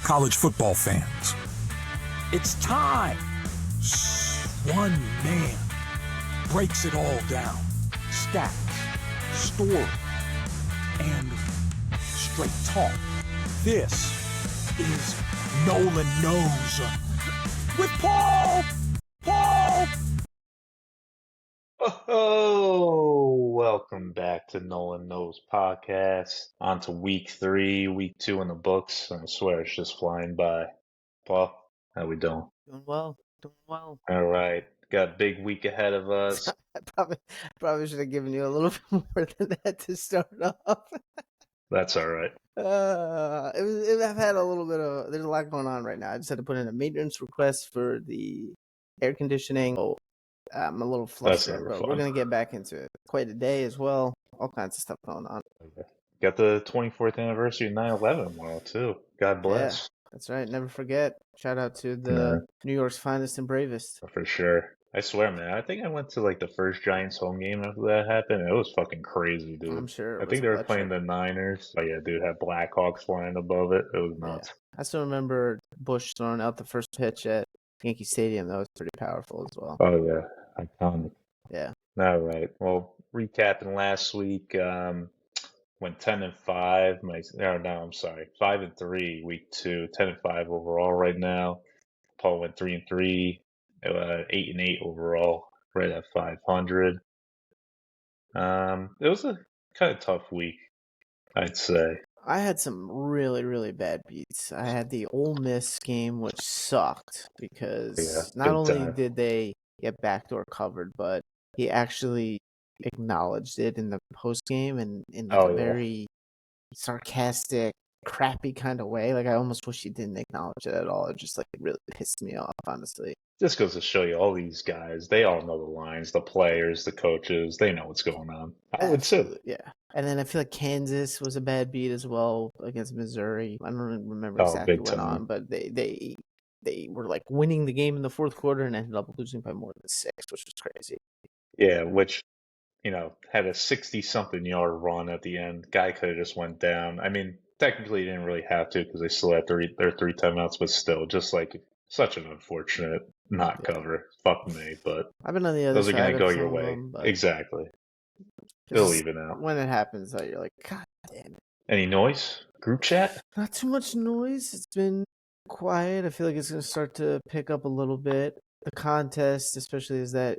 college football fans. It's time. One man breaks it all down. Stats, story, and straight talk. This is Nolan Knows with Paul. Oh, welcome back to Nolan Knows podcast. On to week 3, week 2 in the books. I swear it's just flying by. Paul, how we doing? Doing well. All right, got a big week ahead of us. I probably should have given you a little bit more than that to start off. That's all right. I've had a little bit of. There's a lot going on right now. I just had to put in a maintenance request for the air conditioning. Oh, I'm a little flustered, but we're gonna get back into it. Quite a day as well. All kinds of stuff going on. Okay. Got the 24th anniversary of 9/11 tomorrow too. God bless. Yeah, that's right. Never forget. Shout out to the New York's finest and bravest. For sure. I swear, man. I think I went to like the first Giants home game after that happened. It was fucking crazy, dude. I'm sure. I think they were playing the Niners. Oh yeah, dude, had Blackhawks flying above it. It was nuts. Yeah. I still remember Bush throwing out the first pitch at Yankee Stadium. That was pretty powerful as well. Oh yeah, iconic. Yeah. All right. Well, recapping last week, went 10-5. I'm sorry, 5-3 week 2, 10-5 overall right now. Paul went 3-3, 8-8 overall, right at 500. It was a kind of tough week, I'd say. I had some really, really bad beats. I had the Ole Miss game, which sucked because not only did they get backdoor covered, but he actually acknowledged it in the post game and in like a very sarcastic, crappy kind of way. Like I almost wish he didn't acknowledge it at all. It just like really pissed me off, honestly. Just goes to show you, all these guys, they all know the lines, the players, the coaches, they know what's going on. I would too. Yeah. And then I feel like Kansas was a bad beat as well against Missouri. I don't remember exactly what went on, but they were like winning the game in the fourth quarter and ended up losing by more than 6, which was crazy. Yeah, which, had a 60-something yard run at the end. Guy could have just went down. I mean, technically he didn't really have to because they still had their 3 timeouts, but still, just like such an unfortunate cover. Fuck me, but I've been on the other those side. Those are going to go your way. Exactly. They'll even out. When it happens, you're like, God damn it. Any noise? Group chat? Not too much noise. It's been quiet. I feel like it's going to start to pick up a little bit. The contest, especially as that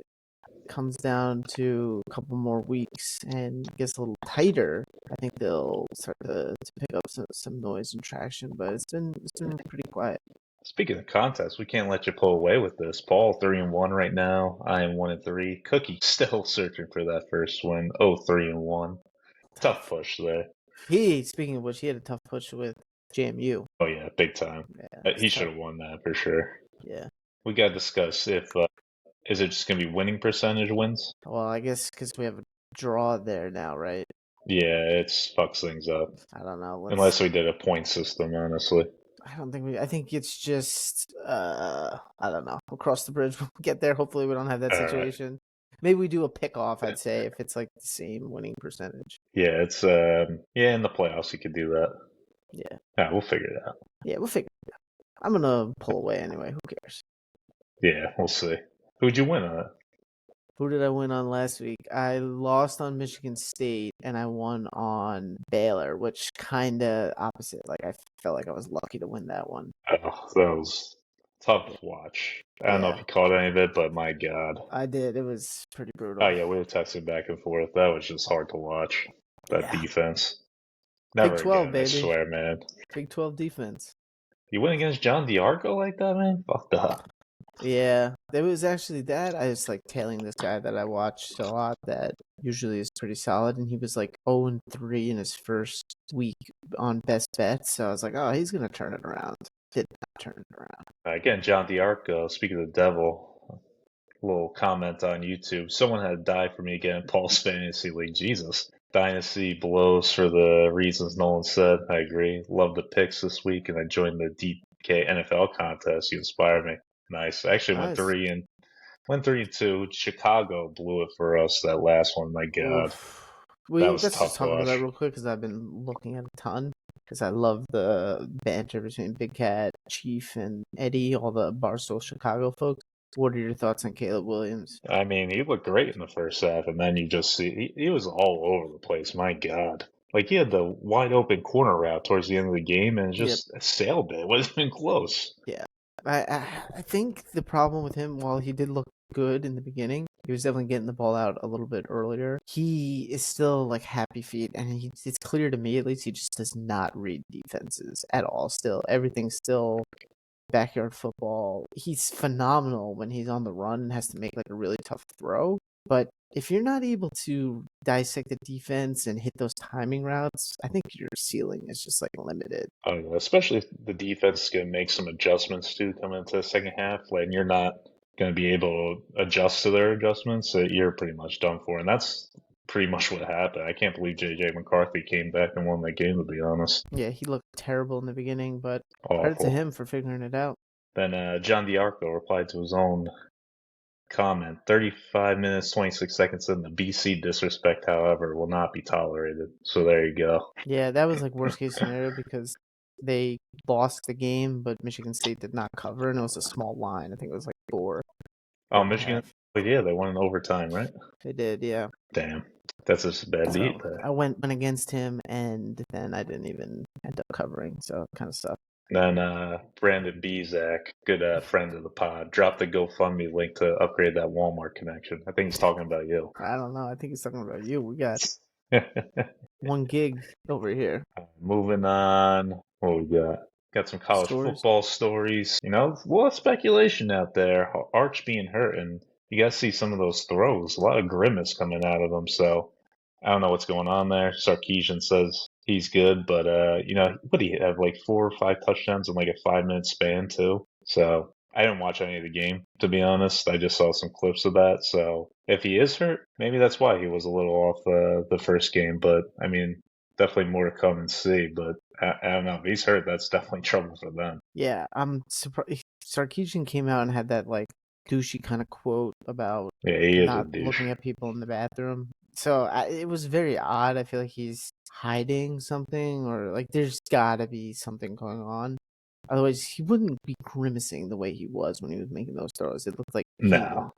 comes down to a couple more weeks and gets a little tighter, I think they'll start to pick up some noise and traction, but it's been pretty quiet. Speaking of contests, we can't let you pull away with this. Paul 3-1 right now. I am 1-3. Cookie still searching for that first win. 3-1. Tough push there. Speaking of which, he had a tough push with JMU. Oh yeah, big time. Yeah, he should have won that for sure. Yeah. We got to discuss if is it just going to be winning percentage wins? Well, I guess because we have a draw there now, right? Yeah, it fucks things up. I don't know. Unless we did a point system, honestly. I think it's just, I don't know. We'll cross the bridge when we get there. Hopefully we don't have that situation. Right. Maybe we do a pick-off, I'd say, if it's like the same winning percentage. Yeah, it's, in the playoffs you could do that. Yeah. We'll figure it out. Yeah, we'll figure it out. I'm going to pull away anyway. Who cares? Yeah, we'll see. Who'd you win on? Who did I win on last week? I lost on Michigan State, and I won on Baylor, which kind of opposite. Like, I felt like I was lucky to win that one. Oh, that was tough to watch. I don't know if you caught any of it, but my God. I did. It was pretty brutal. Oh, yeah, we were texting back and forth. That was just hard to watch, that defense. Never Big 12, again, baby. I swear, man. Big 12 defense. You went against John DeArco like that, man? Fucked up. Yeah, there was actually that. I was like tailing this guy that I watched a lot that usually is pretty solid, and he was like 0-3 in his first week on best bets. So I was like, oh, he's going to turn it around. Did not turn it around. Again, John DeArco, speaking of the devil, a little comment on YouTube. Someone had died for me again in Paul's Fantasy League. Jesus. Dynasty blows for the reasons Nolan said. I agree. Love the picks this week, and I joined the DK NFL contest. You inspired me. Nice. I actually went 3-2. Chicago blew it for us that last one. My God, let's just talk about that real quick because I've been looking at a ton. because I love the banter between Big Cat, Chief, and Eddie, all the Barstool Chicago folks. What are your thoughts on Caleb Williams? I mean, he looked great in the first half, and then you just see he was all over the place. My God. Like he had the wide open corner route towards the end of the game and Yep. just sailed it. It wasn't even close. Yeah. I think the problem with him, while he did look good in the beginning, he was definitely getting the ball out a little bit earlier. He is still like happy feet, and it's clear to me at least he just does not read defenses at all. Still, everything's still backyard football. He's phenomenal when he's on the run and has to make like a really tough throw. But if you're not able to dissect the defense and hit those timing routes, I think your ceiling is just like limited. Especially if the defense is going to make some adjustments too coming into the second half. Like, you're not going to be able to adjust to their adjustments. So you're pretty much done for. And that's pretty much what happened. I can't believe J.J. McCarthy came back and won that game, to be honest. Yeah, he looked terrible in the beginning, but credit to Awful. him for figuring it out. Then John DiArco replied to his own comment. 35 minutes, 26 seconds in. The BC disrespect, however, will not be tolerated. So there you go. Yeah, that was like worst case scenario because they lost the game, but Michigan State did not cover, and it was a small line. I think it was like four and a Michigan. half. Yeah, they won in overtime, right? They did, yeah. Damn. That's just a bad beat So there. I went against him, and then I didn't even end up covering, so it kind of sucked. Then Brandon Bezak, good friend of the pod, dropped the GoFundMe link to upgrade that Walmart connection. I think he's talking about you. I don't know. I think he's talking about you. We got 1 gig over here. Moving on. What we got? Got some college football stories. You know, a lot of speculation out there. Arch being hurt, and you got to see some of those throws. A lot of grimace coming out of them. So I don't know what's going on there. Sarkisian says he's good, but you know, what do you have, like 4 or 5 touchdowns in like a 5-minute span too? So I didn't watch any of the game, to be honest. I just saw some clips of that. So if he is hurt, maybe that's why he was a little off the first game. But I mean, definitely more to come and see. But I don't know. If he's hurt, that's definitely trouble for them. Yeah, I'm surprised. Sarkisian came out and had that like douchey kind of quote about not looking at people in the bathroom. So it was very odd. I feel like he's hiding something, or like there's got to be something going on. Otherwise, he wouldn't be grimacing the way he was when he was making those throws. It looked like pain.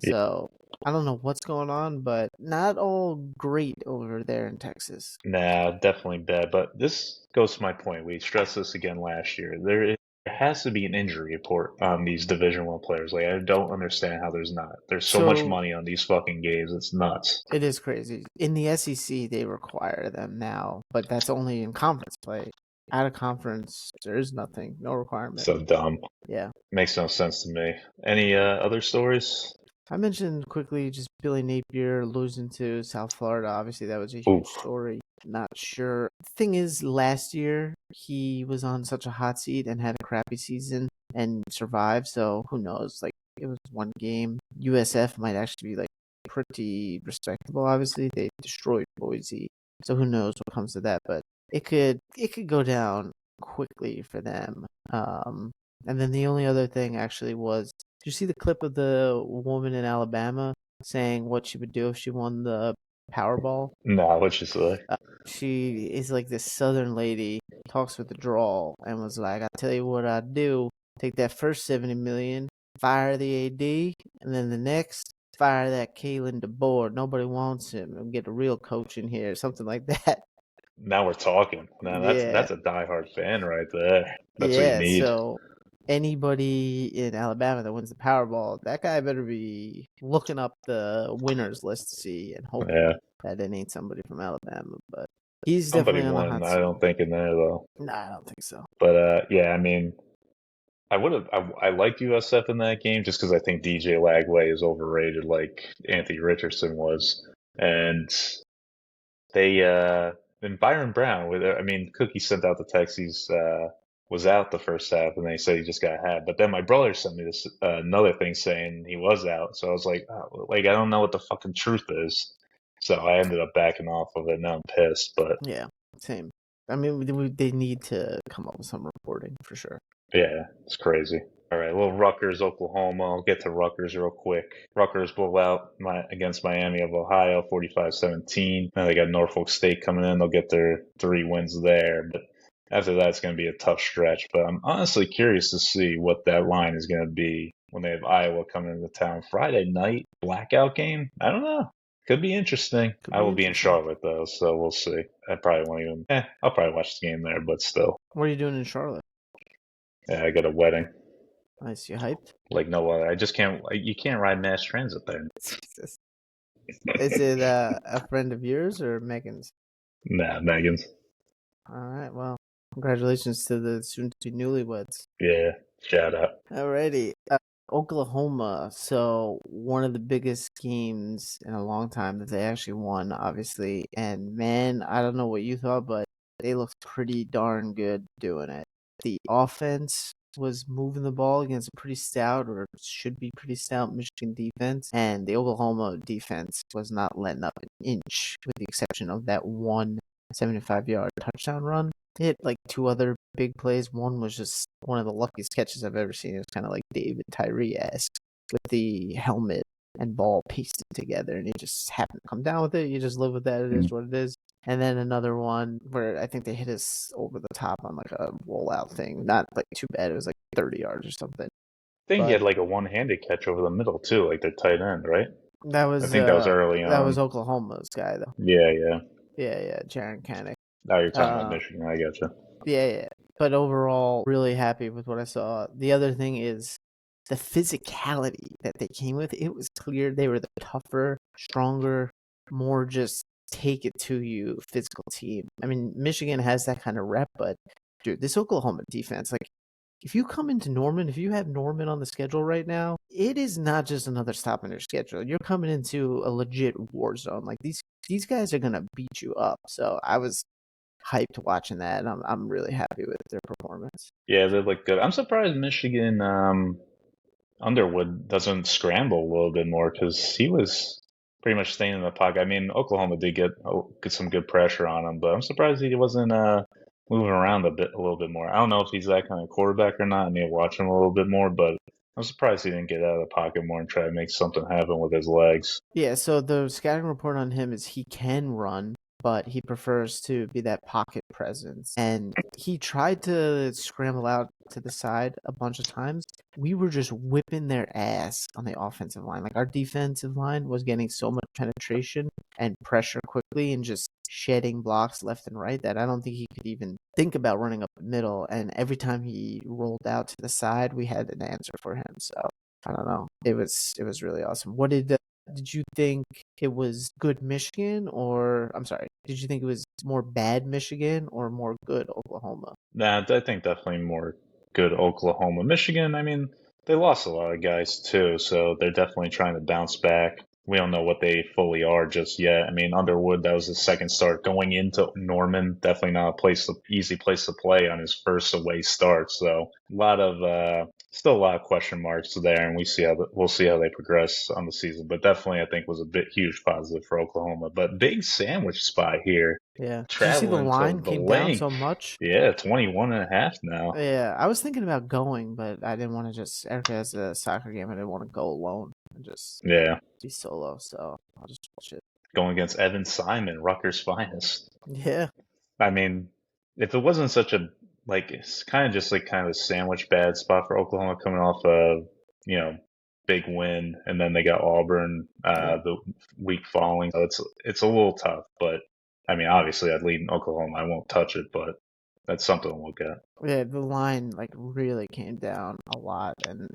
So I don't know what's going on, but not all great over there in Texas. Nah, definitely bad. But this goes to my point. We stressed this again last year. There has to be an injury report on these Division One players. Like, I don't understand how there's not. There's so much money on these fucking games. It's nuts. It is crazy. In the SEC, they require them now, but that's only in conference play. Out of conference, there is nothing, no requirement. So dumb. Yeah. Makes no sense to me. Any other stories? I mentioned quickly just Billy Napier losing to South Florida. Obviously, that was a huge story. Not sure. The thing is, last year, he was on such a hot seat and had a crappy season and survived, so who knows? Like, it was one game. USF might actually be, like, pretty respectable, obviously. They destroyed Boise, so who knows what comes to that, but it could go down quickly for them. And then the only other thing actually was, did you see the clip of the woman in Alabama saying what she would do if she won the Powerball? No, what'd she say? She is like this Southern lady, talks with the drawl, and was like, "I tell you what I'd do: take that first $70 million, fire the AD, and then the next, fire that Kalen DeBoer. Nobody wants him. And get a real coach in here, something like that." Now we're talking. Now that's a diehard fan right there. That's what you need. So anybody in Alabama that wins the Powerball, that guy better be looking up the winners list to see and hope that it ain't somebody from Alabama. But he's somebody definitely on won. the hot seat. I don't think in there though. No, I don't think so. But yeah, I mean, I liked USF in that game just because I think DJ Lagway is overrated, like Anthony Richardson was, and they and Byron Brown. I mean, Cookie sent out the text. He's was out the first half, and they said he just got had. But then my brother sent me this another thing saying he was out. So I was like, I don't know what the fucking truth is. So I ended up backing off of it. Now I'm pissed. But yeah, same. I mean, they need to come up with some reporting for sure. Yeah, it's crazy. All right, well, Rutgers, Oklahoma. I'll get to Rutgers real quick. Rutgers blow out against Miami of Ohio, 45-17. Now they got Norfolk State coming in. They'll get their 3 wins there. But after that, it's going to be a tough stretch. But I'm honestly curious to see what that line is going to be when they have Iowa coming into town Friday night blackout game. I don't know. Could be interesting. Could I be will be in interesting. Charlotte though, so we'll see. I probably won't even. I'll probably watch the game there, but still. What are you doing in Charlotte? Yeah, I got a wedding. Nice. You hyped? Like no other. I just can't. You can't ride mass transit there. Jesus. Is it a friend of yours or Megan's? Nah, Megan's. All right. Well, congratulations to the soon-to-be newlyweds. Yeah, shout out. Alrighty. Oklahoma. So one of the biggest games in a long time that they actually won, obviously. And man, I don't know what you thought, but they looked pretty darn good doing it. The offense was moving the ball against a pretty stout, or should be pretty stout, Michigan defense. And the Oklahoma defense was not letting up an inch, with the exception of that one 75-yard touchdown run. They hit like two other big plays. One was just one of the luckiest catches I've ever seen. It was kind of like David Tyree-esque with the helmet and ball pasted together, and he just happened to come down with it. You just live with that. It is what it is. And then another one where I think they hit us over the top on like a rollout thing. Not like too bad. It was like 30 yards or something. I think he had like a one-handed catch over the middle too, like their tight end, right? That was I think that was early on. That was Oklahoma's guy though. Yeah. Yeah, Jaron Kanek. Now you're talking about Michigan. I gotcha. Yeah. But overall, really happy with what I saw. The other thing is the physicality that they came with. It was clear they were the tougher, stronger, more just take it to you physical team. I mean, Michigan has that kind of rep, but dude, this Oklahoma defense, like, if you come into Norman, if you have Norman on the schedule right now, it is not just another stop on your schedule. You're coming into a legit war zone. Like these guys are gonna beat you up. So I was hyped watching that, and I'm really happy with their performance. Yeah, they look good. I'm surprised Michigan Underwood doesn't scramble a little bit more because he was pretty much staying in the pocket. I mean, Oklahoma did get some good pressure on him, but I'm surprised he wasn't moving around a little bit more. I don't know if he's that kind of quarterback or not. I need to watch him a little bit more, but I'm surprised he didn't get out of the pocket more and try to make something happen with his legs. Yeah, so the scouting report on him is he can run, but he prefers to be that pocket presence. And he tried to scramble out to the side a bunch of times. We were just whipping their ass on the offensive line. Like, our defensive line was getting so much penetration and pressure quickly and just shedding blocks left and right that I don't think he could even think about running up the middle. And every time he rolled out to the side, we had an answer for him. So I don't know. It was really awesome. What did you think it was good Michigan, or I'm sorry, did you think it was more bad Michigan or more good Oklahoma? Nah, I think definitely more good Oklahoma. Michigan, I mean, they lost a lot of guys too, so they're definitely trying to bounce back. We don't know what they fully are just yet. I mean, Underwood, that was his second start going into Norman. Definitely not easy place to play on his first away start. So still a lot of question marks there, and we'll see how they progress on the season. But definitely, I think was a huge positive for Oklahoma. But big sandwich spot here. Yeah. Did you see the Traveling line to the came down link. so much? Yeah, 21.5 now. Yeah, I was thinking about going, but I didn't want to just, Erica has a soccer game, I didn't want to go alone and just be solo, so I'll just watch it. Going against Evan Simon, Rutgers' finest. Yeah. I mean, if it wasn't such a, it's kind of just like kind of a sandwich bad spot for Oklahoma coming off a, big win, and then they got Auburn the week following. So it's a little tough, but I mean, obviously I'd lead in Oklahoma. I won't touch it, but that's something to look at. Yeah, the line really came down a lot, and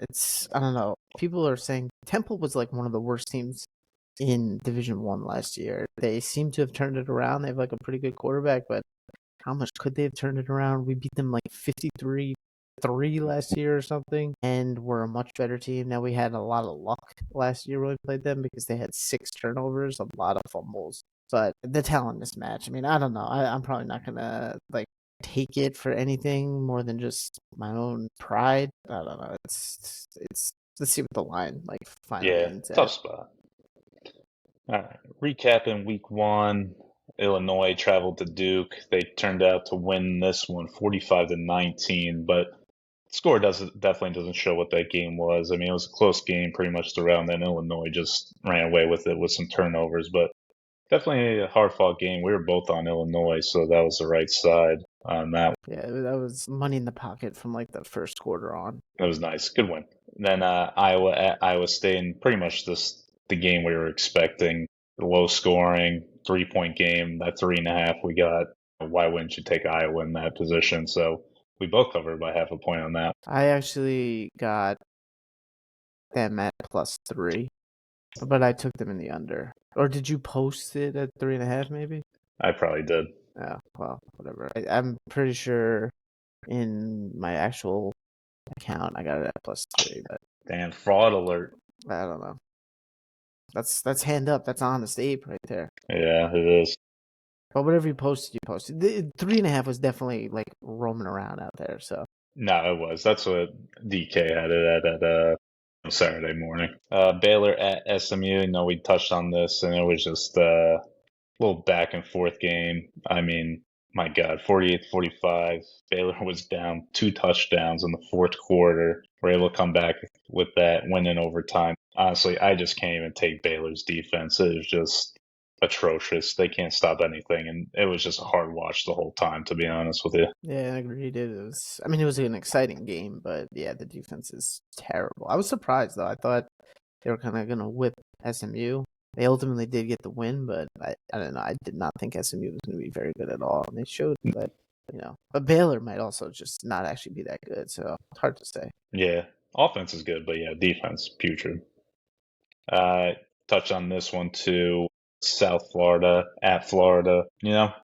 I don't know. People are saying Temple was like one of the worst teams in Division I last year. They seem to have turned it around. They have like a pretty good quarterback, but how much could they have turned it around? We beat them like 53-3 last year or something, and we're a much better team. Now, we had a lot of luck last year when we played them because they had 6 turnovers, a lot of fumbles, but the talent mismatch. I mean, I don't know. I'm probably not gonna take it for anything more than just my own pride. I don't know. It's let's see what the line finally ends tough at. spot. All right, recapping week 1. Illinois traveled to Duke. They turned out to win this one 45-19, but score definitely doesn't show what that game was. I mean, it was a close game pretty much throughout, and then Illinois just ran away with it with some turnovers. But Definitely a hard fought game. We were both on Illinois, so that was the right side on that. Yeah, that was money in the pocket from like the first quarter on. That was nice. Good win. Then Iowa at Iowa State, and pretty much the game we were expecting. The low scoring, 3-point game, that 3.5 we got. Why wouldn't you take Iowa in that position? So we both covered by half a point on that. I actually got them at +3, but I took them in the under. Or did you post it at 3.5 maybe? I probably did. Yeah, well, whatever. I'm pretty sure in my actual account I got it at +3, but Damn, fraud alert. I don't know. That's hand up. That's honest Abe right there. Yeah, it is. But whatever you posted, you posted. The 3.5 was definitely like roaming around out there. So No, it was. That's what DK had it at Saturday morning. Baylor at SMU. We touched on this, and it was just little back and forth game. I mean, my God, 48-45. Baylor was down 2 touchdowns in the fourth quarter. We're able to come back with that win in overtime. Honestly, I just can't even take Baylor's defense. It is just atrocious. They can't stop anything, and it was just a hard watch the whole time, to be honest with you. yeah, I agreed. It was. I mean, it was an exciting game, but yeah, the defense is terrible. I was surprised though. I thought they were kind of gonna whip SMU. They ultimately did get the win, but I don't know. I did not think SMU was going to be very good at all, and they showed that, But Baylor might also just not actually be that good, so it's hard to say. Yeah, offense is good, but yeah, defense putrid. Touch on this one too. South Florida at Florida.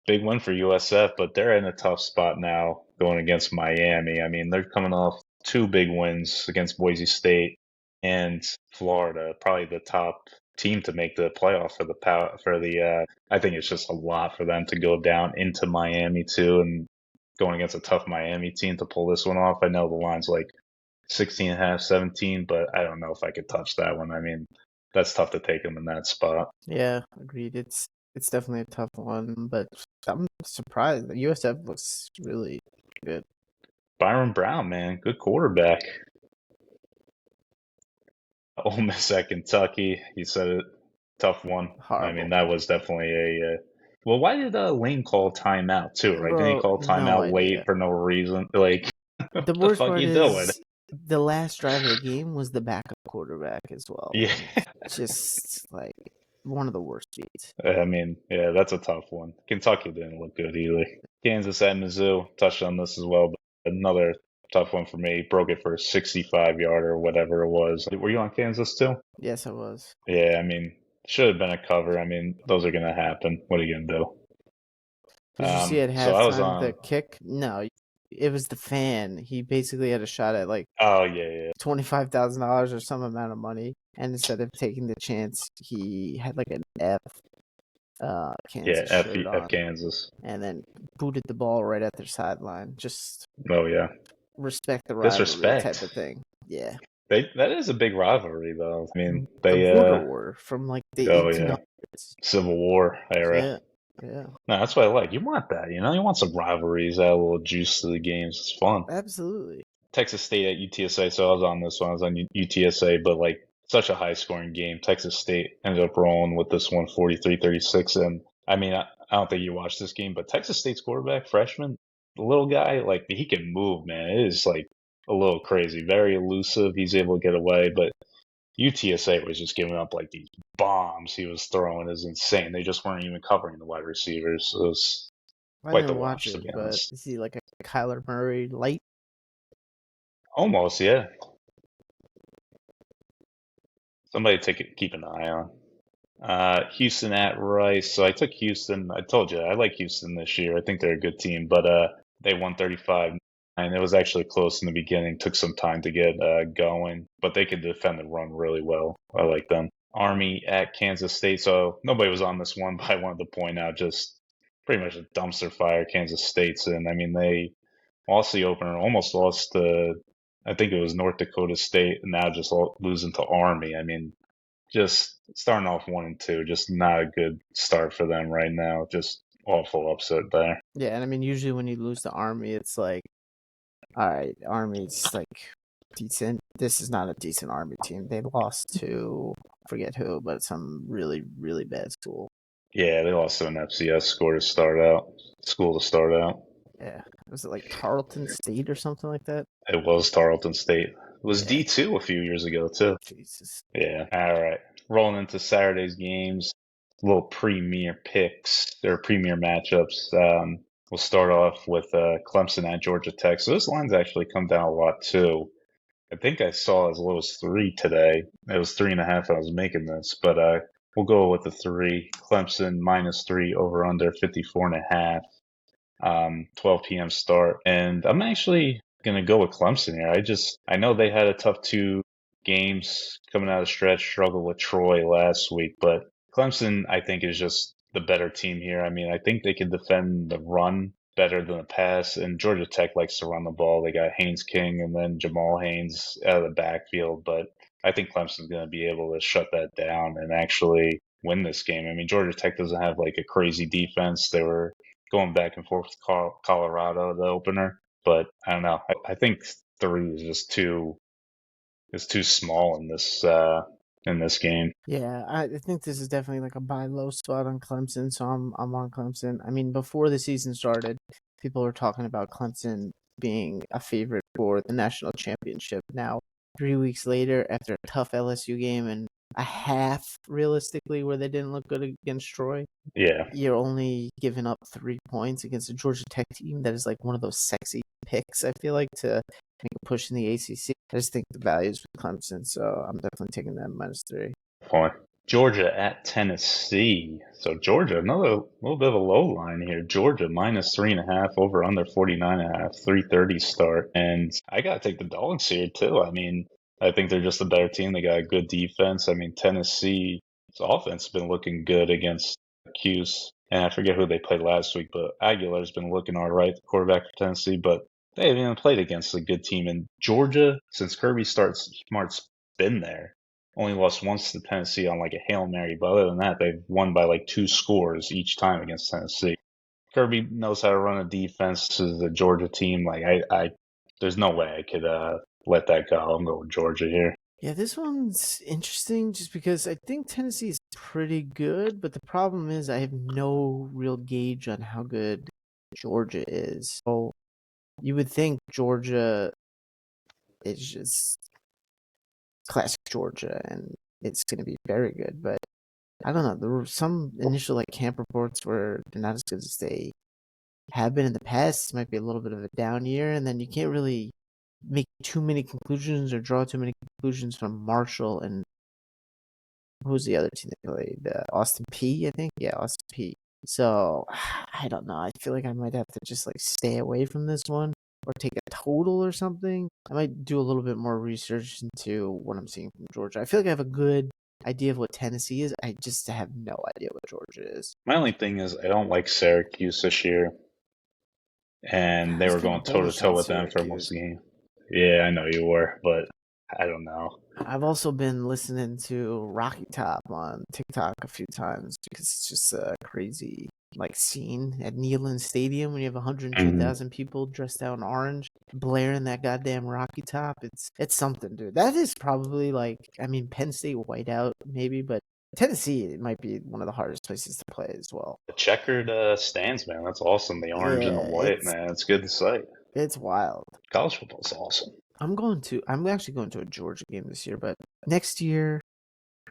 Big win for USF, but they're in a tough spot now going against Miami. I mean, they're coming off 2 big wins against Boise State and Florida, probably the top team to make the playoff for the. I think it's just a lot for them to go down into Miami too, and going against a tough Miami team to pull this one off. I know the line's like 16.5, 17, but I don't know if I could touch that one. I mean, that's tough to take them in that spot. Yeah, agreed. It's definitely a tough one, but I'm surprised. The USF looks really good. Byron Brown, man, good quarterback. Ole Miss at Kentucky, you said it, tough one. Horrible. I mean, that was definitely a. Well, why did Lane call timeout too? Right? Didn't he Bro, call no timeout late idea. for no reason? Like, The what the worst fuck part you doing? is the last drive of the game was the backup quarterback as well. Yeah, Just like one of the worst beats. I mean, yeah, that's a tough one. Kentucky didn't look good either. Kansas at Mizzou, touched on this as well, but another tough one for me. Broke it for a 65-yarder or whatever it was. Were you on Kansas too? Yes, I was. Yeah, I mean, should have been a cover. I mean, those are going to happen. What are you going to do? Did you see at So I was halftime the on. kick? No, it was the fan. He basically had a shot at like Oh, yeah. $25,000 or some amount of money, and instead of taking the chance, he had like an F Kansas Yeah, shirt F on, Kansas. and then booted the ball right at their sideline. Just Oh, yeah. respect the rivalry Disrespect. type of thing. Yeah. That is a big rivalry, though. I mean, The border war from like the Oh, 1800s. Civil War era. Yeah. Yeah. No, that's what I like. You want that, you want some rivalries, add a little juice to the games. It's fun. Absolutely. Texas State at UTSA, so I was on this one. I was on UTSA, but like such a high scoring game. Texas State ended up rolling with this one 43-36. And I mean, I don't think you watched this game, but Texas State's quarterback, freshman, the little guy, like he can move, man. It is like a little crazy, very elusive. He's able to get away, but UTSA was just giving up like these bombs he was throwing is insane. They just weren't even covering the wide receivers. It was I quite the didn't watch watch, to it, be but honest. is he like a Kyler Murray light? Almost, yeah. Somebody keep an eye on. Houston at Rice. So I took Houston. I told you I like Houston this year. I think they're a good team, but they won 35. And it was actually close in the beginning. Took some time to get going, but they could defend the run really well. I like them. Army at Kansas State. So nobody was on this one, but I wanted to point out just pretty much a dumpster fire Kansas State's in. I mean, they lost the opener, almost lost to, I think it was North Dakota State, and now just losing to Army. I mean, just starting off 1-2, just not a good start for them right now. Just awful upset there. Yeah, and I mean, usually when you lose to Army, it's like, all right, Army's like decent. This is not a decent Army team. They lost to, forget who, but some really, really bad school. Yeah, they lost to an FCS school to start out. Yeah, was it like Tarleton State or something like that? It was Tarleton State. It was Yeah, D2 a few years ago too. Jesus. Yeah. All right. Rolling into Saturday's games, little premier picks or premier matchups. We'll start off with Clemson at Georgia Tech. So this line's actually come down a lot too. I think I saw as low as 3 today. It was 3.5. I was making this, but we'll go with the 3. Clemson -3 over under 54.5. 12 p.m. start. And I'm actually going to go with Clemson here. I know they had a tough 2 games coming out of the stretch, struggled with Troy last week, but Clemson, I think, is just the better team here. I mean, I think they can defend the run better than the pass, and Georgia Tech likes to run the ball. They got Haynes King and then Jamal Haynes out of the backfield, but I think Clemson's going to be able to shut that down and actually win this game. I mean, Georgia Tech doesn't have like a crazy defense. They were going back and forth with Colorado, the opener. But I don't know. I think 3 is just too small in this game. Yeah, I think this is definitely like a buy low spot on Clemson, so I'm on Clemson. I mean, before the season started, people were talking about Clemson being a favorite for the national championship. Now, 3 weeks later, after a tough LSU game and a half, realistically, where they didn't look good against Troy, Yeah, you're only giving up 3 points against a Georgia Tech team that is like one of those sexy picks, I feel like, to make a push in the ACC. I just think the value is with Clemson, so I'm definitely taking that -3. point. Georgia at Tennessee. So Georgia, another little bit of a low line here. Georgia -3.5 over under 49.5, 3:30 start. And I gotta take the dogs here too. I mean, I think they're just a better team. They got a good defense. I mean, Tennessee's offense has been looking good against Cuse. And I forget who they played last week, but Aguilar's been looking all right, the quarterback for Tennessee. But they haven't even played against a good team. And Georgia, since Kirby Smart's been there, only lost once to Tennessee on like a Hail Mary, but other than that, they've won by like 2 scores each time against Tennessee. Kirby knows how to run a defense. This is a Georgia team. Like there's no way I could let that go. I'm going with Georgia here. Yeah, this one's interesting just because I think Tennessee is pretty good, but the problem is I have no real gauge on how good Georgia is. So you would think Georgia is just classic Georgia and it's going to be very good, but I don't know. There were some initial like camp reports where they're not as good as they have been in the past. This might be a little bit of a down year, and then you can't really make too many conclusions or draw too many conclusions from Marshall and who's the other team they played? Austin P, I think. Yeah, Austin P. So I don't know. I feel like I might have to just like stay away from this one or take a total or something. I might do a little bit more research into what I'm seeing from Georgia. I feel like I have a good idea of what Tennessee is. I just have no idea what Georgia is. My only thing is I don't like Syracuse this year, and I they was were kind going of toe to bullish toe on with them for most Syracuse. of the game. Yeah, I know you were, but I don't know. I've also been listening to Rocky Top on TikTok a few times because it's just a crazy like scene at Neyland Stadium when you have Mhm. 102,000 people dressed out in orange blaring that goddamn Rocky Top. It's something, dude. That is probably like I mean Penn State whiteout maybe, but Tennessee it might be one of the hardest places to play as well. The checkered stands, man. That's awesome. The orange and the Yeah, white, man. It's good to see. it's wild. College football's awesome. I'm actually going to a Georgia game this year, but next year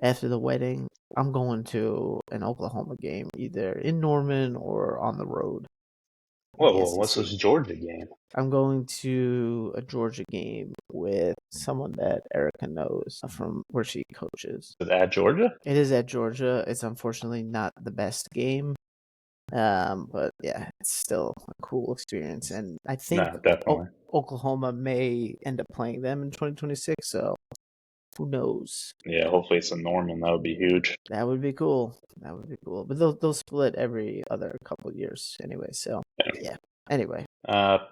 after the wedding, I'm going to an Oklahoma game, either in Norman or on the road in the Whoa, what's SEC. this Georgia game? I'm going to a Georgia game with someone that Erica knows from where she coaches. Is it at Georgia? It is at Georgia. It's unfortunately not the best game, but yeah, it's still a cool experience. And I think No, definitely. Oklahoma may end up playing them in 2026. So who knows? Yeah, hopefully it's in Norman. That would be huge. That would be cool. That would be cool. But they'll split every other couple years anyway. So yeah. Anyway,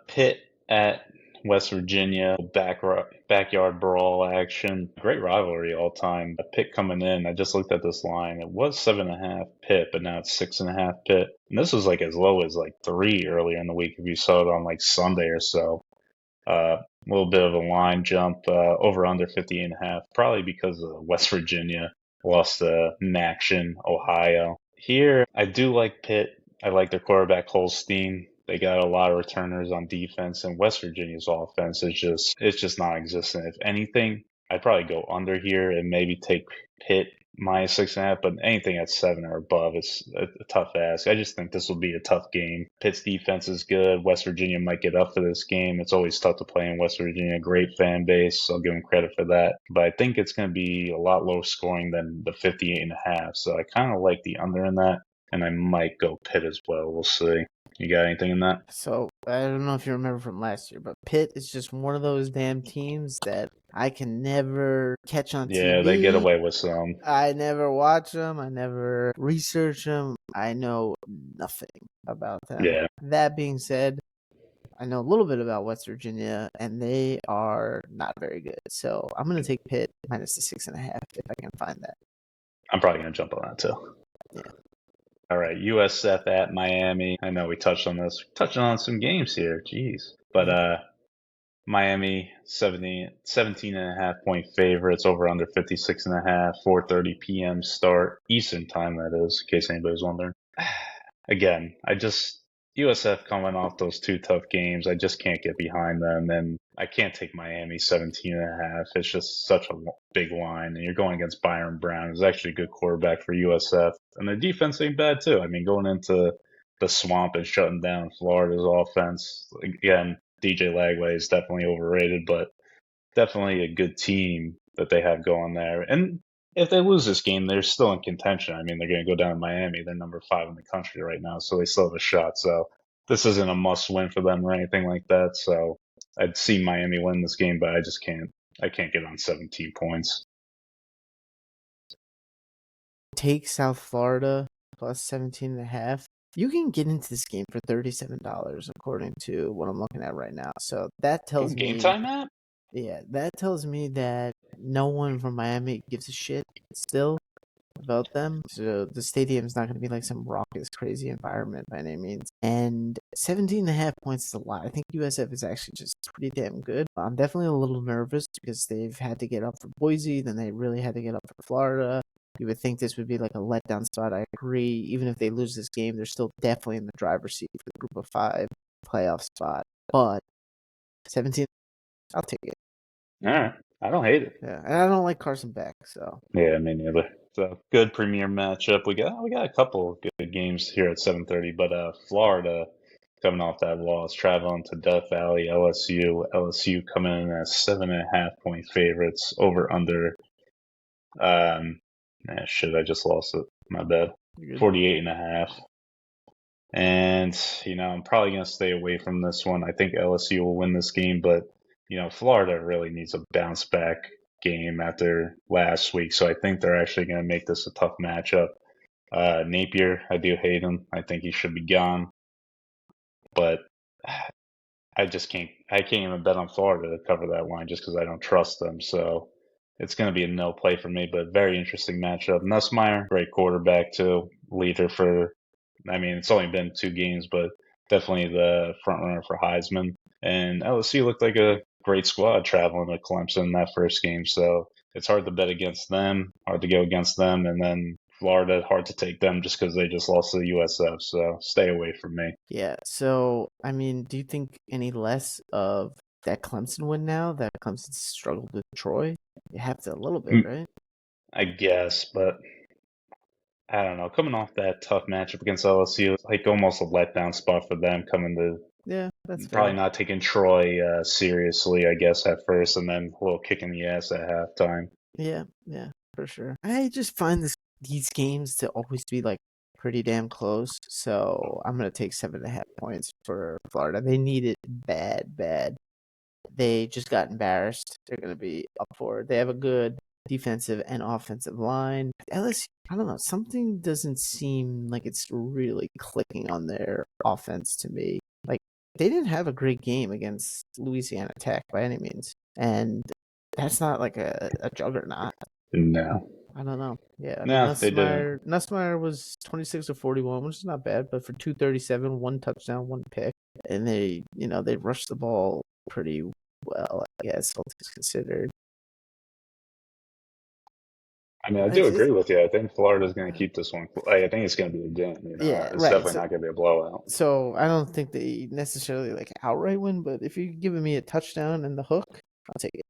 Pitt at West Virginia, backyard brawl action. Great rivalry all time. Pitt coming in. I just looked at this line. It was 7.5 Pitt, but now it's 6.5 Pitt. And this was like as low as like 3 earlier in the week if you saw it on like Sunday or so. A little bit of a line jump over under 50.5, probably because of West Virginia lost to Naction, Ohio. Here, I do like Pitt. I like their quarterback Holstein. They got a lot of returners on defense, and West Virginia's offense is just it's just non-existent. If anything, I'd probably go under here and maybe take Pitt minus 6.5. But anything at 7 or above, it's a tough ask. I just think this will be a tough game. Pitt's defense is good. West Virginia might get up for this game. It's always tough to play in West Virginia. Great fan base, so I'll give them credit for that. But I think it's going to be a lot lower scoring than the 58.5. So I kind of like the under in that, and I might go Pitt as well. We'll see. You got anything in that? So I don't know if you remember from last year, but Pitt is just one of those damn teams that I can never catch on Yeah, they get TV. away with some. I never watch them. I never research them. I know nothing about them. Yeah. That being said, I know a little bit about West Virginia, and they are not very good. So I'm going to take Pitt minus the 6.5 if I can find that. I'm probably going to jump on that too. Yeah. All right, USF at Miami. I know we touched on this. Touching on some games here. Jeez. But Miami 17.5 point favorites over under 56.5, 4:30 p.m. start Eastern time, that is, in case anybody's wondering. Again, USF coming off those two tough games, I just can't get behind them, and I can't take Miami 17.5. It's just such a big line, and you're going against Byron Brown, who's actually a good quarterback for USF, and their defense ain't bad too. I mean, going into the swamp and shutting down Florida's offense, again, DJ Lagway is definitely overrated, but definitely a good team that they have going there. And if they lose this game, they're still in contention. I mean, they're going to go down to Miami. They're number 5 in the country right now, so they still have a shot. So this isn't a must-win for them or anything like that. So I'd see Miami win this game, but I just can't. I can't get on 17 points. Take South Florida plus 17.5. You can get into this game for $37 according to what I'm looking at right now. So that tells me Game Time app? Yeah, that tells me that no one from Miami gives a shit still about them. So the stadium's not going to be like some raucous, crazy environment by any means. And 17.5 points is a lot. I think USF is actually just pretty damn good. I'm definitely a little nervous because they've had to get up for Boise, then they really had to get up for Florida. You would think this would be like a letdown spot. I agree. Even if they lose this game, they're still definitely in the driver's seat for the Group of 5 playoff spot. But 17, I'll take it. All right. I don't hate it. Yeah, and I don't like Carson Beck, so. Yeah, me neither. So good premier matchup. We got a couple of good games here at 7:30, but Florida coming off that loss, traveling to Death Valley, LSU. LSU coming in as 7.5 point favorites over under. Shit, I just lost it. My bad. 48.5. And, I'm probably going to stay away from this one. I think LSU will win this game, but, Florida really needs a bounce back game after last week. So I think they're actually going to make this a tough matchup. Napier, I do hate him. I think he should be gone. But I can't even bet on Florida to cover that line just because I don't trust them. So it's going to be a no play for me, but very interesting matchup. Nussmeier, great quarterback too, leader for, it's only been 2 games, but definitely the front runner for Heisman. And LSU looked like a great squad traveling to Clemson in that first game. So it's hard to bet against them, hard to go against them. And then Florida, hard to take them just because they just lost to the USF. So stay away from me. Yeah. So, do you think any less of that Clemson win now that Clemson struggled with Troy? You have to a little bit, right? I guess, but I don't know. Coming off that tough matchup against LSU, it's like almost a letdown spot for them coming to. Yeah, that's probably fair. not taking Troy seriously, I guess, at first, and then a little kick in the ass at halftime. Yeah, for sure. I just find these games to always be like pretty damn close. So I'm gonna take 7.5 points for Florida. They need it bad. They just got embarrassed. They're gonna be up for it. They have a good defensive and offensive line. LSU, I don't know. Something doesn't seem like it's really clicking on their offense to me. Like they didn't have a great game against Louisiana Tech by any means, and that's not like a juggernaut. No. I don't know. Yeah, No, they didn't. Nussmeier was 26 of 41, which is not bad, but for 237, 1 touchdown, 1 pick, and they rushed the ball pretty well, I guess, all things considered. I mean, I do agree with you. I think Florida's going to keep this one. I think it's going to be a game. Yeah, It's right. definitely not going to be a blowout. So I don't think they necessarily like outright win, but if you're giving me a touchdown and the hook, I'll take it.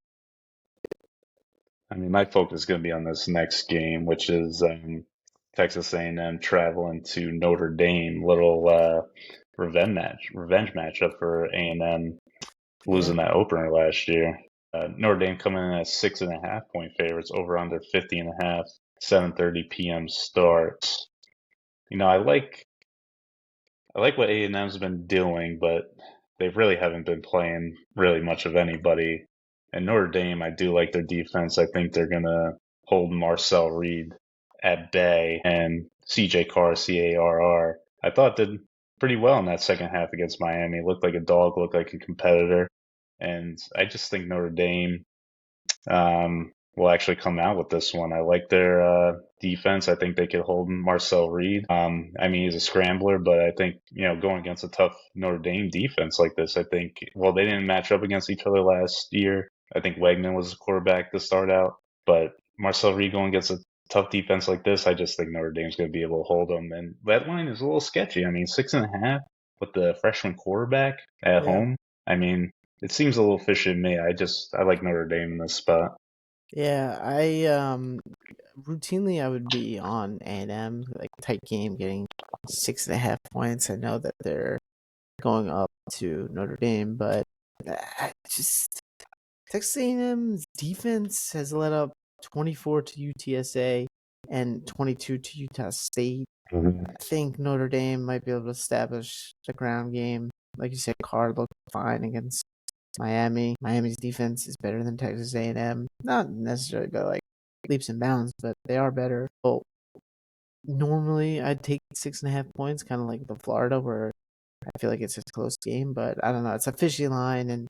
I mean, my focus is going to be on this next game, which is Texas A&M traveling to Notre Dame. Little revenge matchup for A&M, Yeah. losing that opener last year. Notre Dame coming in at 6.5 point favorites, over under 50.5, 7:30 p.m. start. I like what A&M's been doing, but they really haven't been playing really much of anybody. And Notre Dame, I do like their defense. I think they're gonna hold Marcel Reed at bay, and CJ Carr, CARR. I thought did pretty well in that second half against Miami. Looked like a dog, looked like a competitor, and I just think Notre Dame will actually come out with this one. I like their defense. I think they could hold Marcel Reed. I mean, he's a scrambler, but I think, going against a tough Notre Dame defense like this, I think, well, they didn't match up against each other last year. I think Wegman was the quarterback to start out, but Marcel Reed going against a tough defense like this, I just think Notre Dame's going to be able to hold them. And that line is a little sketchy. I mean, 6.5 with the freshman quarterback at home. I mean, it seems a little fishy to me. I like Notre Dame in this spot. Yeah, I routinely I would be on A&M, like tight game, getting 6.5 points. I know that they're going up to Notre Dame, but I just Texas A&M's defense has led up 24 to UTSA and 22 to Utah State. I think Notre Dame might be able to establish the ground game. Like you said, Carr looked fine against Miami. Miami's defense is better than Texas A&M. Not necessarily by like leaps and bounds, but they are better. Well, normally I'd take 6.5 points, kind of like the Florida, where I feel like it's a close game, but I don't know. It's a fishy line, and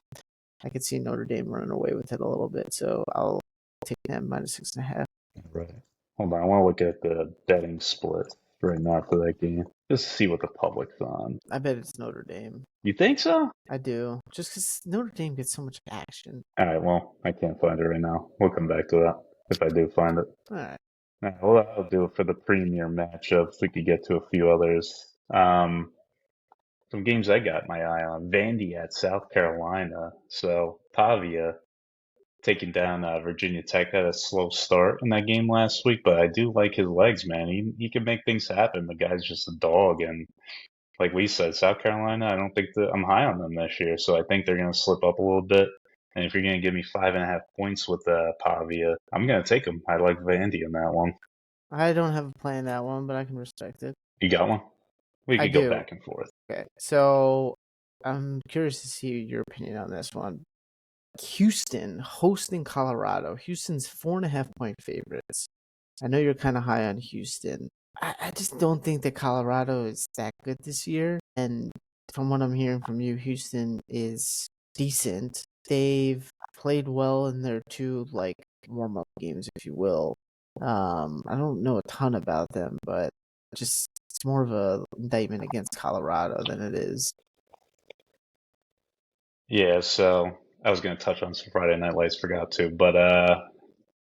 I could see Notre Dame running away with it a little bit. So I'll take them minus 6.5. Right. Hold on, I want to look at the betting split right now for that game, just to see what the public's on. I bet it's Notre Dame. You think so? I do, just because Notre Dame gets so much action. All right, well, I can't find it right now. We'll come back to that if I do find it. All right. All right, well, I'll do it for the premier matchups. We could get to a few others. Some games I got my eye on. Vandy at South Carolina. So Pavia taking down Virginia Tech. Had a slow start in that game last week, but I do like his legs, man. He can make things happen. The guy's just a dog, and like we said, South Carolina, I don't think that I'm high on them this year, so I think they're going to slip up a little bit. And if you're going to give me 5.5 points with Pavia, I'm going to take them. I like Vandy in that one. I don't have a play in that one, but I can respect it. You got one? We could go back and forth. Okay, so I'm curious to see your opinion on this one. Houston hosting Colorado. Houston's 4.5 point favorites. I know you're kind of high on Houston. I just don't think that Colorado is that good this year. And from what I'm hearing from you, Houston is decent. They've played well in their two like warm-up games, if you will. I don't know a ton about them, but just it's more of a indictment against Colorado than it is. Yeah, so I was going to touch on some Friday Night Lights, forgot to, but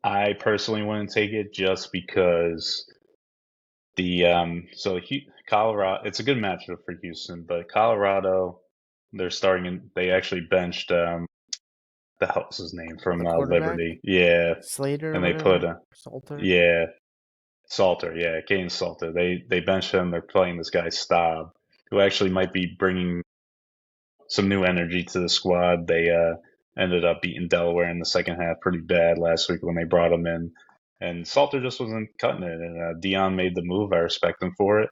I personally wouldn't take it just because Colorado, it's a good matchup for Houston, but Colorado, they actually benched the hell's his name from Liberty, yeah, Slater, and they put Salter, yeah, Salter, yeah, Kane Salter. They benched him. They're playing this guy Staub, who actually might be bringing some new energy to the squad. They ended up beating Delaware in the second half pretty bad last week when they brought him in, and Salter just wasn't cutting it. And Dion made the move. I respect him for it,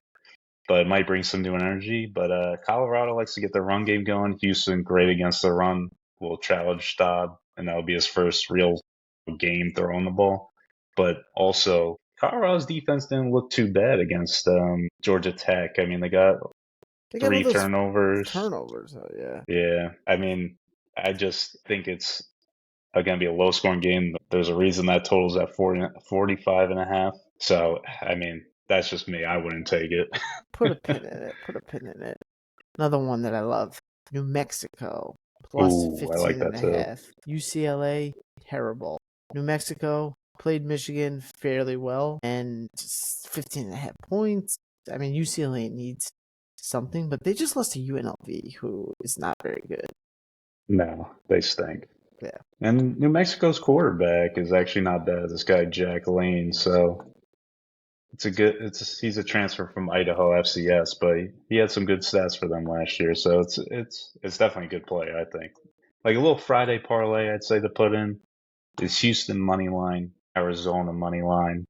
but it might bring some new energy. But Colorado likes to get the run game going. Houston, great against the run, will challenge Staub, and that'll be his first real game throwing the ball. But also, Colorado's defense didn't look too bad against Georgia Tech. I mean, they got 3 turnovers. Yeah. Yeah. I mean, I just think it's going to be a low scoring game. There's a reason that totals at 45.5. So, I mean, that's just me. I wouldn't take it. Put a pin in it. Another one that I love. New Mexico. Plus Ooh, 15 I like that and a too. half. UCLA, terrible. New Mexico, played Michigan fairly well, and 15.5 points. I mean, UCLA needs something, but they just lost to UNLV, who is not very good. No, they stink. Yeah. And New Mexico's quarterback is actually not bad. This guy Jack Lane, so he's a transfer from Idaho FCS, but he had some good stats for them last year, so it's definitely a good play, I think. Like a little Friday parlay, I'd say to put in is Houston money line, Arizona money line,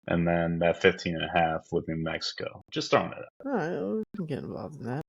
and then that 15.5 with New Mexico. Just throwing it out. All right, we can get involved in that.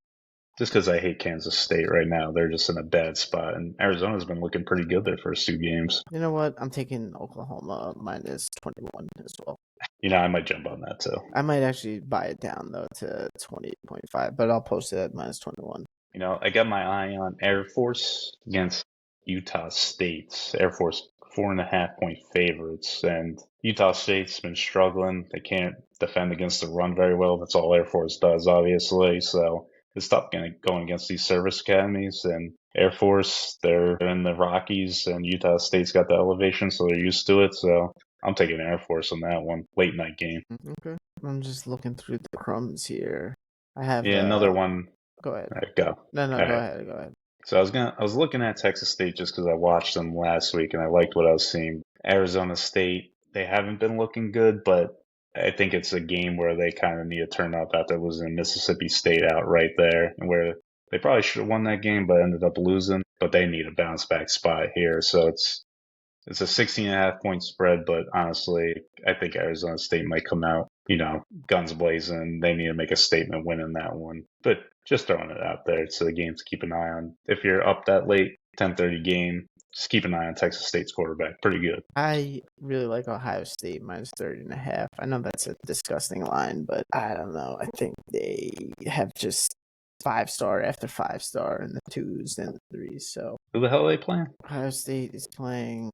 Just because I hate Kansas State right now, they're just in a bad spot, and Arizona's been looking pretty good their first 2 games. You know what? I'm taking Oklahoma minus 21 as well. I might jump on that too. I might actually buy it down though to 20.5, but I'll post it at minus 21. I got my eye on Air Force against Utah State. Air Force 4.5 point favorites, and Utah State's been struggling. They can't defend against the run very well. That's all Air Force does, obviously. So it's tough going against these service academies. And Air Force, they're in the Rockies, and Utah State's got the elevation, so they're used to it. So I'm taking Air Force on that one. Late night game. Okay. I'm just looking through the crumbs here. I have another one. Go ahead. All right, go. No, All go right. ahead. Go ahead. So I was looking at Texas State just because I watched them last week and I liked what I was seeing. Arizona State, they haven't been looking good, but I think it's a game where they kind of need to turn up after losing Mississippi State out right there, and where they probably should have won that game but ended up losing. But they need a bounce back spot here, so it's a 16.5 point spread. But honestly, I think Arizona State might come out, guns blazing. They need to make a statement winning that one. But just throwing it out there. It's a game to keep an eye on. If you're up that late, 10:30 game, just keep an eye on Texas State's quarterback. Pretty good. I really like Ohio State minus 30.5. I know that's a disgusting line, but I don't know. I think they have just 5-star after 5-star in the 2s and the 3s. So who the hell are they playing? Ohio State is playing.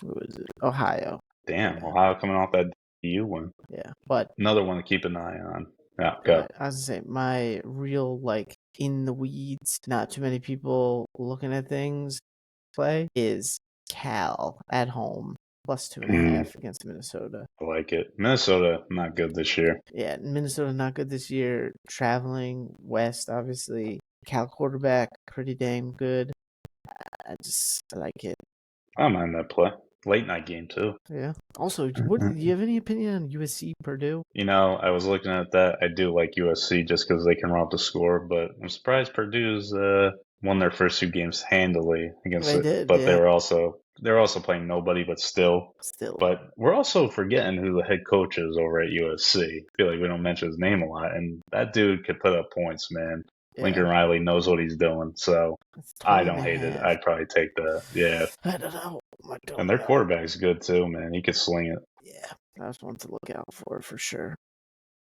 Who is it? Ohio. Damn, Ohio coming off that DU win. Yeah, but another one to keep an eye on. Yeah, go. I was gonna say my real in the weeds, not too many people looking at things play is Cal at home plus 2.5 against Minnesota. I like it. Minnesota not good this year. Yeah, Minnesota not good this year. Traveling west, obviously. Cal quarterback pretty damn good. I like it. I don't mind that play. Late night game too. Yeah. Also, do you have any opinion on USC Purdue? I was looking at that. I do like USC just because they can run up the score, but I'm surprised Purdue's won their first 2 games handily against it. Did, but yeah. they're also playing nobody, but still. But we're also forgetting who the head coach is over at USC. I feel like we don't mention his name a lot, and that dude could put up points, man. Yeah. Lincoln Riley knows what he's doing, so I don't hate it. I'd probably take that. Yeah. I don't know. And their quarterback's good too, man. He could sling it. Yeah, that's one to look out for sure.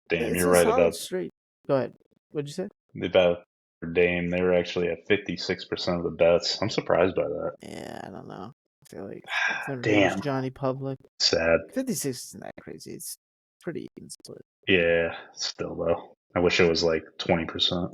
Damn, you're right about straight. Go ahead. What'd you say? About Dame, they were actually at 56% of the bets. I'm surprised by that. Yeah, I don't know. I feel like damn, Johnny Public. Sad. 56 isn't that crazy. It's pretty even split. Yeah, still though. I wish it was like 20%.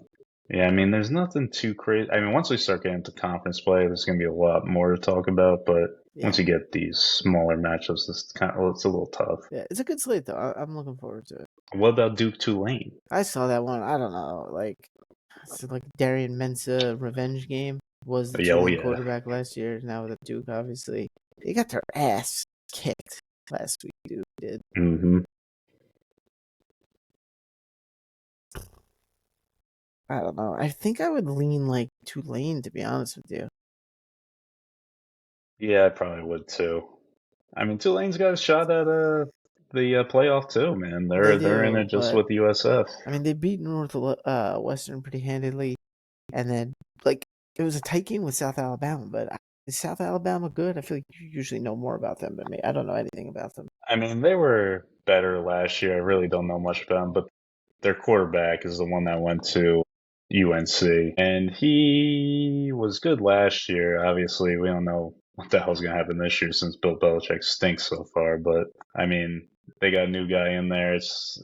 Yeah, I mean, there's nothing too crazy. I mean, once we start getting into conference play, there's going to be a lot more to talk about. But once you get these smaller matchups, it's a little tough. Yeah, it's a good slate though. I'm looking forward to it. What about Duke Tulane? I saw that one. I don't know, it's like Darian Mensa revenge game. Was the Tulane quarterback last year? Now with Duke, obviously, they got their ass kicked last week. Duke did. Mm-hmm. I don't know. I think I would lean Tulane, to be honest with you. Yeah, I probably would too. I mean, Tulane's got a shot at the playoff too, man. They're in it just with USF. I mean, they beat Northwestern pretty handedly, and then it was a tight game with South Alabama. But is South Alabama good? I feel like you usually know more about them than me. I don't know anything about them. I mean, they were better last year. I really don't know much about them, but their quarterback is the one that went to UNC, and he was good last year. Obviously, we don't know what the hell's going to happen this year since Bill Belichick stinks so far, but I mean, they got a new guy in there.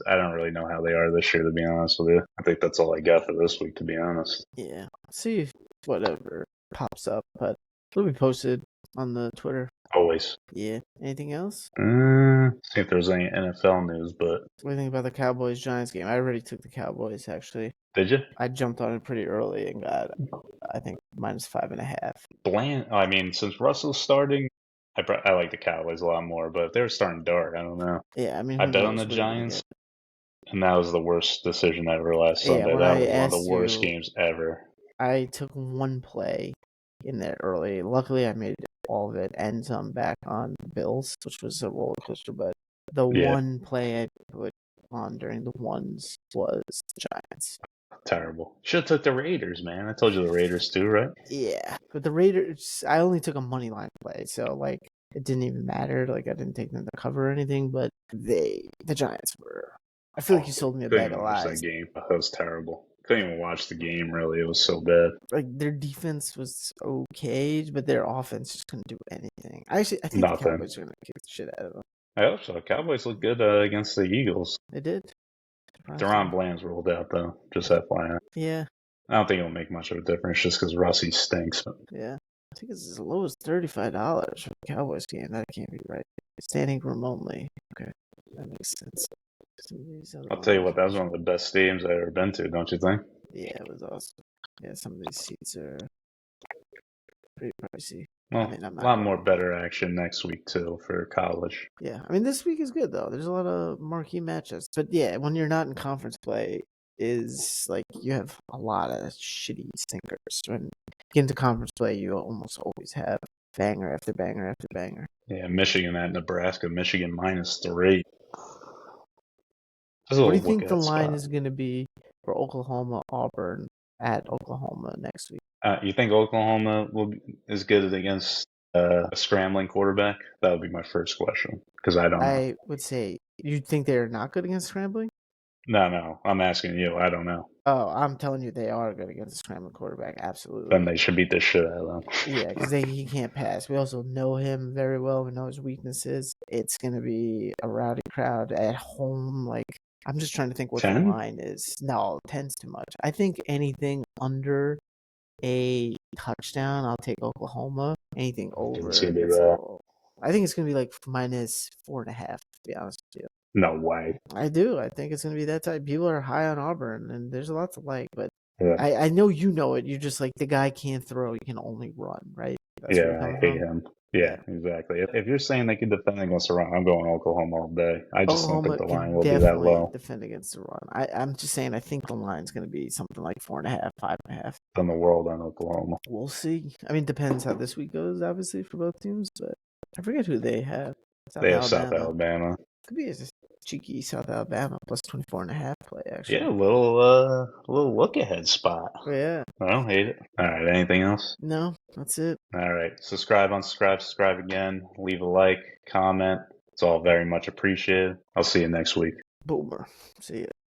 I don't really know how they are this year, to be honest with you. I think that's all I got for this week, to be honest. Yeah, see if whatever pops up, but it'll be posted on the Twitter. Oh, Always. Yeah. Anything else? See if there's any NFL news, but What do you think about the Cowboys-Giants game? I already took the Cowboys, actually. did you? I jumped on it pretty early and got, I think, -5.5. Bland. I mean, since Russell's starting, I like the Cowboys a lot more. But if they were starting dark, I don't know. Yeah, I mean, I who bet on knows the what you're gonna get. Giants, and that was the worst decision ever last Yeah, Sunday. when That I was one of the asked worst you, games ever. I took one play in there early. Luckily, I made all of it and some back on Bills, which was a roller coaster. But the one play I put on during the ones was the Giants. Terrible. Should have took the Raiders, man. I told you the Raiders too, right? Yeah, but the Raiders, I only took a money line play, so like it didn't even matter. Like I didn't take them to cover or anything. But the Giants were. I feel like you sold me a Couldn't bag of even watch lies. that game. That was terrible. Couldn't even watch the game, really. It was so bad. Like their defense was okay, but their offense just couldn't do anything. I think the Nothing. Cowboys are gonna kick the shit out of them. I hope so. Cowboys look good against the Eagles. They did. Deron Bland's ruled out, though. Just FYI. Yeah. I don't think it'll make much of a difference just because Russie stinks. But Yeah. I think it's as low as $35 for the Cowboys game. That can't be right. Standing room only. Okay. That makes sense. I'll tell you what, that was one of the best stadiums I've ever been to, don't you think? Yeah, it was awesome. Yeah, some of these seats are pretty pricey. Well, I mean, I'm a not lot going. more better action next week, too, for college. Yeah, I mean, this week is good, though. There's a lot of marquee matchups. But yeah, when you're not in conference play, is like you have a lot of shitty stinkers. When you get into conference play, you almost always have banger after banger after banger. Yeah, Michigan at Nebraska. Michigan -3. What do you think the line is going to be for Oklahoma, Auburn at Oklahoma next week? You think Oklahoma is good against a scrambling quarterback? That would be my first question, because I don't know. I would say you think they're not good against scrambling? No, I'm asking you. I don't know. Oh, I'm telling you, they are good against a scrambling quarterback. Absolutely. Then they should beat the shit out of them. Yeah, because he can't pass. We also know him very well. We know his weaknesses. It's going to be a rowdy crowd at home. Like, I'm just trying to think what 10? the line is. No, 10's too much. I think anything under a touchdown, I'll take Oklahoma. Anything over, It's gonna be that. I think it's going to be like -4.5, to be honest with you. No way. I do. I think it's going to be that type. People are high on Auburn, and there's a lot to like, but Yeah, I know you know it. You're just like, the guy can't throw. He can only run, right? That's where you're yeah, I coming hate from? him. Yeah, exactly. If you're saying they can defend against the run, I'm going Oklahoma all day. I just don't Oklahoma think the line can will be that definitely low. defend against the run. I'm just saying, I think the line's going to be something like 4.5, 5.5. In the world on Oklahoma. We'll see. I mean, depends how this week goes, obviously, for both teams, but I forget who they have. They have South Alabama. Could be a cheeky South Alabama +24.5 play, actually. Yeah, a little look ahead spot. Yeah. I don't hate it. All right, anything else? No, that's it. All right, subscribe again, leave a like, comment. It's all very much appreciated. I'll see you next week. Boomer. See ya.